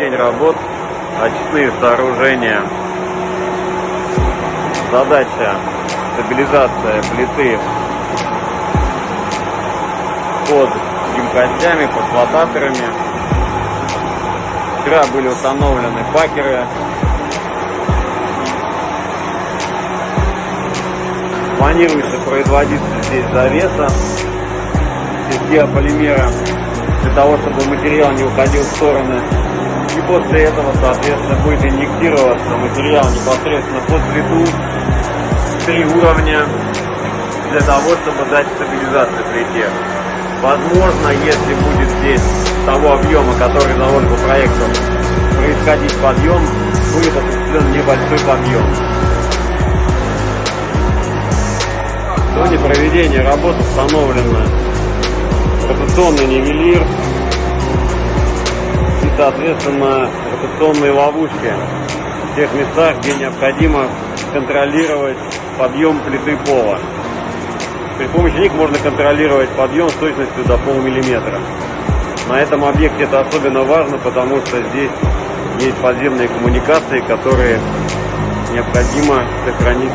день работ, очистные сооружения. Задача стабилизация плиты под емкостями, под флотаторами. Вчера были установлены бакеры. Планируется производиться здесь завеса из геополимера для того, чтобы материал не уходил в стороны. И после этого, соответственно, будет инъектироваться материал непосредственно под плиту, 3 уровня, для того, чтобы дать стабилизацию плите. Возможно, если будет здесь того объема, который заложен по проекту, происходить подъем, будет осуществлен небольшой подъем. В зоне проведения работ установлено ротационный нивелир и, соответственно, ротационные ловушки в тех местах, где необходимо контролировать подъем плиты пола. При помощи них можно контролировать подъем с точностью до полмиллиметра. На этом объекте это особенно важно, потому что здесь есть подземные коммуникации, которые необходимо сохранить.